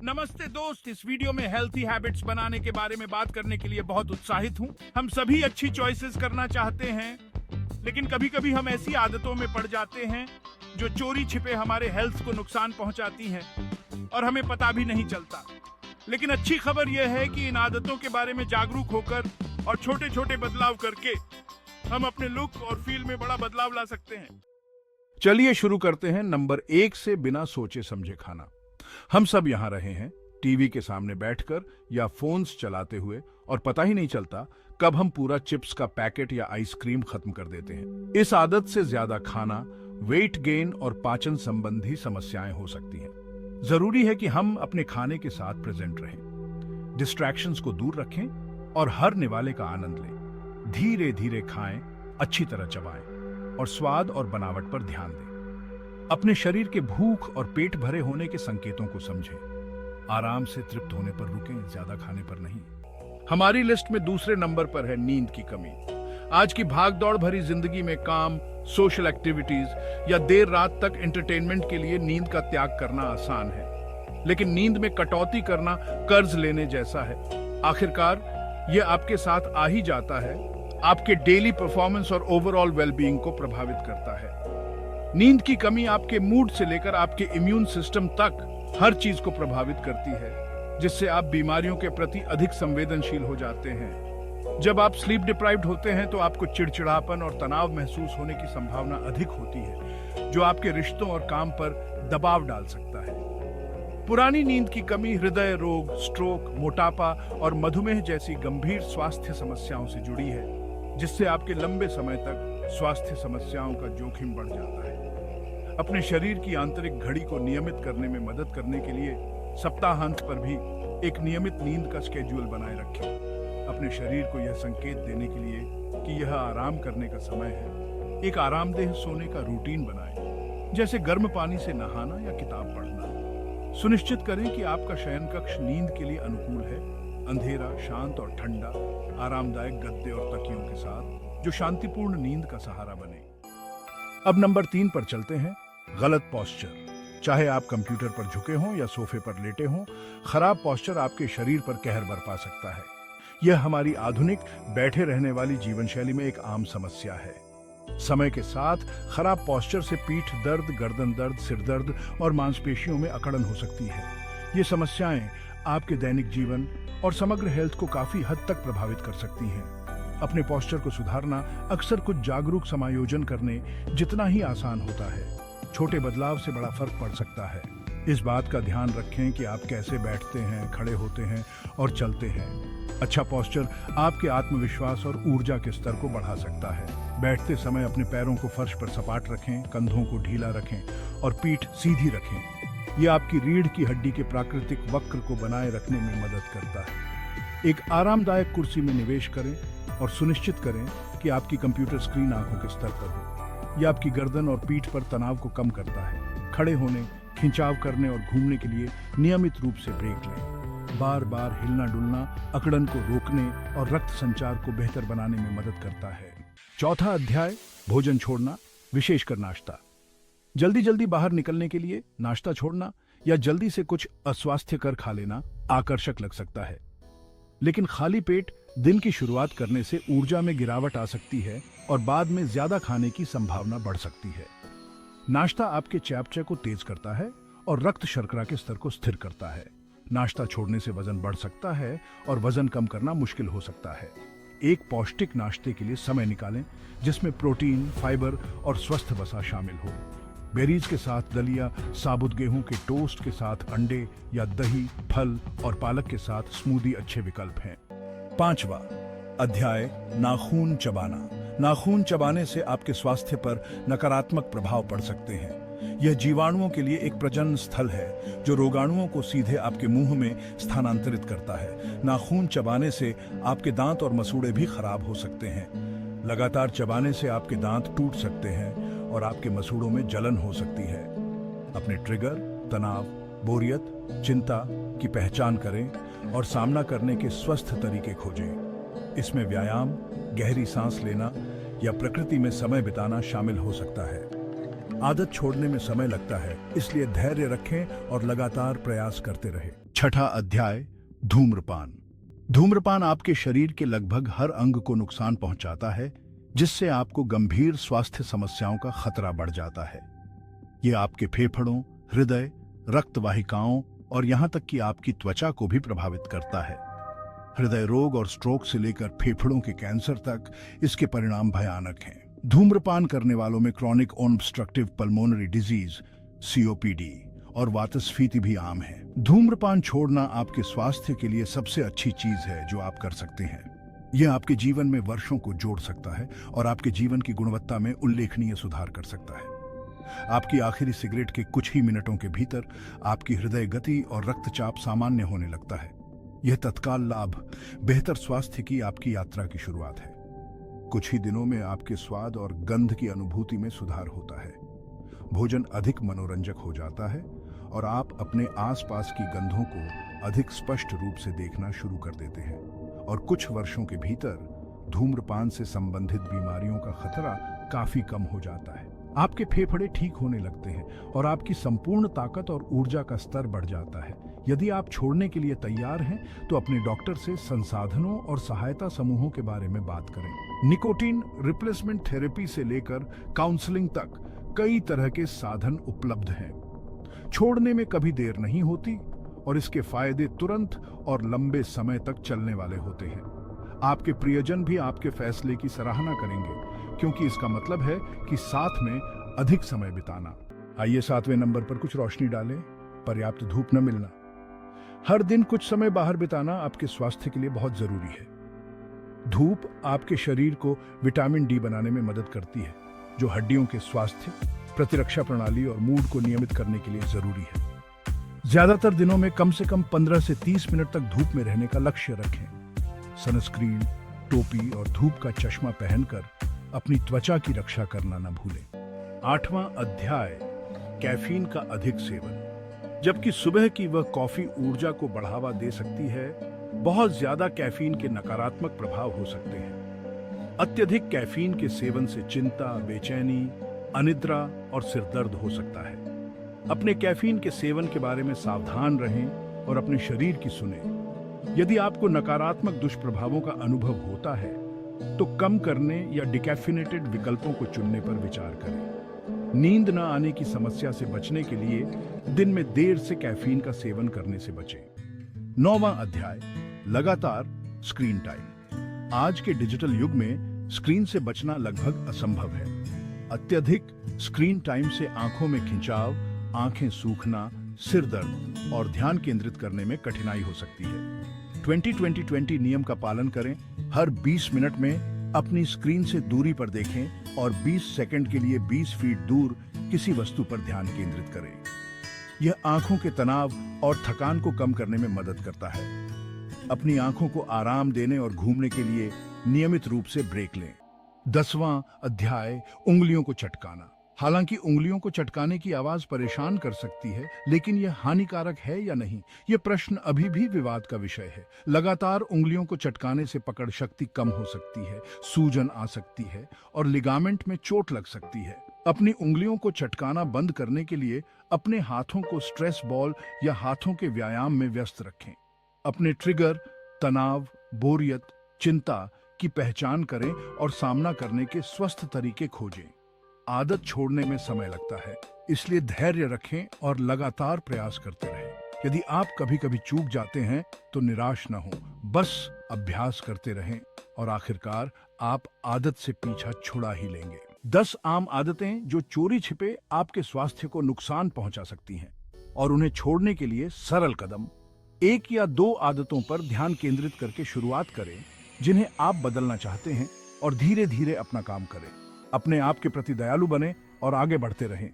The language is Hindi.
नमस्ते दोस्त, इस वीडियो में हेल्थी हैबिट्स बनाने के बारे में बात करने के लिए बहुत उत्साहित हूँ। हम सभी अच्छी चॉइसेस करना चाहते हैं, लेकिन कभी-कभी हम ऐसी आदतों में पड़ जाते हैं जो चोरी छिपे हमारे हेल्थ को नुकसान पहुंचाती हैं और हमें पता भी नहीं चलता। लेकिन अच्छी खबर यह है कि इन आदतों के बारे में जागरूक होकर और छोटे-छोटे बदलाव करके हम अपने लुक और फील में बड़ा बदलाव ला सकते हैं। चलिए शुरू करते हैं। नंबर 1 से बिना सोचे समझे खाना। हम सब यहाँ रहे हैं टीवी के सामने बैठकर या फोन्स चलाते हुए, और पता ही नहीं चलता कब हम पूरा चिप्स का पैकेट या आइसक्रीम खत्म कर देते हैं। इस आदत से ज्यादा खाना वेट गेन और पाचन संबंधी समस्याएं हो सकती हैं। जरूरी है कि हम अपने खाने के साथ प्रेजेंट रहें, डिस्ट्रैक्शंस को दूर रखें और हर निवाले का आनंद लें। धीरे धीरे खाएं, अच्छी तरह चबाएं और स्वाद और बनावट पर ध्यान दें। अपने शरीर के भूख और पेट भरे होने के संकेतों को समझें। आराम से तृप्त होने पर रुकें, ज्यादा खाने पर नहीं। हमारी लिस्ट में दूसरे नंबर पर है नींद की कमी। आज की भागदौड़ भरी जिंदगी में काम, सोशल एक्टिविटीज या देर रात तक एंटरटेनमेंट के लिए नींद का त्याग करना आसान है, लेकिन नींद में कटौती करना कर्ज लेने जैसा है। आखिरकार यह आपके साथ आ ही जाता है, आपके डेली परफॉर्मेंस और ओवरऑल वेलबीइंग को प्रभावित करता है। नींद की कमी आपके मूड से लेकर आपके इम्यून सिस्टम तक हर चीज को प्रभावित करती है, जिससे आप बीमारियों के प्रति अधिक संवेदनशील हो जाते हैं। जब आप स्लीप डिप्राइव्ड होते हैं तो आपको चिड़चिड़ापन और तनाव महसूस होने की संभावना अधिक होती है, जो आपके रिश्तों और काम पर दबाव डाल सकता है। पुरानी नींद की कमी हृदय रोग, स्ट्रोक, मोटापा और मधुमेह जैसी गंभीर स्वास्थ्य समस्याओं से जुड़ी है, जिससे आपके लंबे समय तक स्वास्थ्य समस्याओं का जोखिम बढ़ जाता है। अपने शरीर की आंतरिक घड़ी को नियमित करने में मदद करने के लिए सप्ताहांत पर भी एक नियमित नींद का स्केड्यूल बनाए रखें। अपने शरीर को यह संकेत देने के लिए कि यह आराम करने का समय है, एक आरामदेह सोने का रूटीन बनाएं, जैसे गर्म पानी से नहाना या किताब पढ़ना। सुनिश्चित करें कि आपका शयन कक्ष नींद के लिए अनुकूल है, अंधेरा, शांत और ठंडा, आरामदायक गद्दे और तकियों के साथ, जो शांतिपूर्ण नींद का सहारा बने। अब नंबर 3 पर चलते हैं, गलत पोस्चर। चाहे आप कंप्यूटर पर झुके हों या सोफे पर लेटे हों, खराब पोस्चर आपके शरीर पर कहर बरपा सकता है। यह हमारी आधुनिक बैठे रहने वाली जीवन शैली में एक आम समस्या है। समय के साथ खराब पोस्चर से पीठ दर्द, गर्दन दर्द, सिर दर्द और मांसपेशियों में अकड़न हो सकती है। ये समस्याएं आपके दैनिक जीवन और समग्र हेल्थ को काफी हद तक प्रभावित कर सकती हैं। अपने पोस्चर को सुधारना अक्सर कुछ जागरूक समायोजन करने जितना ही आसान होता है। छोटे बदलाव से बड़ा फर्क पड़ सकता है। इस बात का ध्यान रखें कि आप कैसे बैठते हैं, खड़े होते हैं और चलते हैं। अच्छा पोस्चर आपके आत्मविश्वास और ऊर्जा के स्तर को बढ़ा सकता है। बैठते समय अपने पैरों को फर्श पर सपाट रखें, कंधों को ढीला रखें और पीठ सीधी रखें। यह आपकी रीढ़ की हड्डी के प्राकृतिक वक्र को बनाए रखने में मदद करता है। एक आरामदायक कुर्सी में निवेश करें और सुनिश्चित करें कि आपकी कंप्यूटर स्क्रीन आंखों के स्तर पर हो। यह आपकी गर्दन और पीठ पर तनाव को कम करता है। खड़े होने, खिंचाव करने और घूमने के लिए नियमित रूप से ब्रेक लें। बार बार हिलना डुलना अकड़न को रोकने और रक्त संचार को बेहतर बनाने में मदद करता है। चौथा अध्याय, भोजन छोड़ना, विशेषकर नाश्ता। जल्दी जल्दी बाहर निकलने के लिए नाश्ता छोड़ना या जल्दी से कुछ अस्वास्थ्यकर खा लेना आकर्षक लग सकता है, लेकिन खाली पेट दिन की शुरुआत करने से ऊर्जा में गिरावट आ सकती है और बाद में ज्यादा खाने की संभावना बढ़ सकती है। नाश्ता आपके चयापचय को तेज करता है और रक्त शर्करा के स्तर को स्थिर करता है। नाश्ता छोड़ने से वजन बढ़ सकता है और वजन कम करना मुश्किल हो सकता है। एक पौष्टिक नाश्ते के लिए समय निकालें, जिसमें प्रोटीन, फाइबर और स्वस्थ वसा शामिल हो। बेरीज के साथ दलिया, साबुत गेहूं के टोस्ट के साथ अंडे या दही, फल और पालक के साथ स्मूदी अच्छे विकल्प हैं। 5वां अध्याय, नाखून चबाना। नाखून चबाने से आपके स्वास्थ्य पर नकारात्मक प्रभाव पड़ सकते हैं। यह जीवाणुओं के लिए एक प्रजनन स्थल है, जो रोगाणुओं को सीधे आपके मुंह में स्थानांतरित करता है। नाखून चबाने से आपके दांत और मसूड़े भी खराब हो सकते हैं। लगातार चबाने से आपके दांत टूट सकते हैं और आपके मसूड़ों में जलन हो सकती है। अपने ट्रिगर, तनाव, बोरियत, चिंता की पहचान करें और सामना करने के स्वस्थ तरीके खोजें। इसमें व्यायाम, गहरी सांस लेना या प्रकृति में समय बिताना शामिल हो सकता है। आदत छोड़ने में समय लगता है, इसलिए धैर्य रखें और लगातार प्रयास करते रहें। छठा अध्याय, धूम्रपान। धूम्रपान आपके शरीर के लगभग हर अंग को नुकसान पहुंचाता है, जिससे आपको गंभीर स्वास्थ्य समस्याओं का खतरा बढ़ जाता है। ये आपके फेफड़ों, हृदय, रक्त वाहिकाओं और यहां तक कि आपकी त्वचा को भी प्रभावित करता है। हृदय रोग और स्ट्रोक से लेकर फेफड़ों के कैंसर तक इसके परिणाम भयानक हैं। धूम्रपान करने वालों में chronic obstructive pulmonary disease (COPD) और वातस्फीति भी आम है। धूम्रपान छोड़ना आपके स्वास्थ्य के लिए सबसे अच्छी चीज है जो आप कर सकते हैं। यह आपके जीवन में वर्षों को जोड़ सकता है और आपके जीवन की गुणवत्ता में उल्लेखनीय सुधार कर सकता है। आपकी आखिरी सिगरेट के कुछ ही मिनटों के भीतर आपकी हृदय गति और रक्तचाप सामान्य होने लगता है। यह तत्काल लाभ बेहतर स्वास्थ्य की आपकी यात्रा की शुरुआत है। कुछ ही दिनों में आपके स्वाद और गंध की अनुभूति में सुधार होता है। भोजन अधिक मनोरंजक हो जाता है और आप अपने आसपास की गंधों को अधिक स्पष्ट रूप से देखना शुरू कर देते हैं। और कुछ वर्षों के भीतर धूम्रपान से संबंधित बीमारियों का खतरा काफी कम हो जाता है। आपके फेफड़े ठीक होने लगते हैं और आपकी संपूर्ण ताकत और ऊर्जा का स्तर बढ़ जाता है। यदि आप छोड़ने के लिए तैयार हैं, तो अपने डॉक्टर से संसाधनों और सहायता समूहों के बारे में बात करें। निकोटीन रिप्लेसमेंट थेरेपी से लेकर काउंसलिंग तक कई तरह के साधन उपलब्ध हैं। छोड़ने में कभी देर नहीं होती और इसके फायदे तुरंत और लंबे समय तक चलने वाले होते हैं। आपके प्रियजन भी आपके फैसले की सराहना करेंगे, क्योंकि इसका मतलब है कि साथ में अधिक समय बिताना। आइए 7वें नंबर पर कुछ रोशनी डालें। पर्याप्त धूप न मिलना। हर दिन कुछ समय बाहर बिताना आपके स्वास्थ्य के लिए बहुत जरूरी है। धूप आपके शरीर को विटामिन डी बनाने में मदद करती है, जो हड्डियों के स्वास्थ्य, प्रतिरक्षा प्रणाली और मूड को नियमित करने के लिए जरूरी है। ज्यादातर दिनों में कम से कम 15 से 30 मिनट तक धूप में रहने का लक्ष्य रखें। सनस्क्रीन, टोपी और धूप का चश्मा पहनकर अपनी त्वचा की रक्षा करना न भूलें। 8वां अध्याय, कैफीन का अधिक सेवन। जबकि सुबह की वह कॉफी ऊर्जा को बढ़ावा दे सकती है, बहुत ज्यादा कैफीन के नकारात्मक प्रभाव हो सकते हैं। अत्यधिक कैफीन के सेवन से चिंता, बेचैनी, अनिद्रा और सिरदर्द हो सकता है। अपने कैफीन के सेवन के बारे में सावधान रहें और अपने शरीर की सुनें। यदि आपको नकारात्मक दुष्प्रभावों का अनुभव होता है, तो कम करने या डिकैफिनेटेड विकल्पों को चुनने पर विचार करें। नींद न आने की समस्या से बचने के लिए दिन में देर से कैफीन का सेवन करने से बचें। 9वां अध्याय, लगातार स्क्रीन टाइम। आज के डिजिटल युग में स्क्रीन से बचना लगभग असंभव है। अत्यधिक स्क्रीन टाइम से आंखों में खिंचाव, आंखें सूखना, सिर दर्द और ध्यान केंद्रित करने में कठिनाई हो सकती है। 20-20-20 नियम का पालन करें। हर 20 मिनट में अपनी स्क्रीन से दूरी पर देखें और 20 सेकंड के लिए 20 फीट दूर किसी वस्तु पर ध्यान केंद्रित करें। यह आंखों के तनाव और थकान को कम करने में मदद करता है। अपनी आंखों को आराम देने और घूमने के लिए नियमित रूप से ब्रेक लें। 10वां अध्याय, उंगलियों को चटकाना। हालांकि उंगलियों को चटकाने की आवाज परेशान कर सकती है, लेकिन यह हानिकारक है या नहीं, यह प्रश्न अभी भी विवाद का विषय है। लगातार उंगलियों को चटकाने से पकड़ शक्ति कम हो सकती है, सूजन आ सकती है और लिगामेंट में चोट लग सकती है। अपनी उंगलियों को चटकाना बंद करने के लिए अपने हाथों को स्ट्रेस बॉल या हाथों के व्यायाम में व्यस्त रखें। अपने ट्रिगर, तनाव, बोरियत, चिंता की पहचान करें और सामना करने के स्वस्थ तरीके खोजें। आदत छोड़ने में समय लगता है, इसलिए धैर्य रखें और लगातार प्रयास करते रहें। यदि आप कभी-कभी चूक जाते हैं, तो निराश न हो, बस अभ्यास करते रहें और आखिरकार आप आदत से पीछा छुड़ा ही लेंगे। 10 आम आदतें जो चोरी छिपे आपके स्वास्थ्य को नुकसान पहुंचा सकती हैं और उन्हें छोड़ने के लिए सरल कदम। 1 या 2 आदतों पर ध्यान केंद्रित करके शुरुआत करें जिन्हें आप बदलना चाहते हैं और धीरे धीरे अपना काम करें। अपने आप के प्रति दयालु बने और आगे बढ़ते रहें।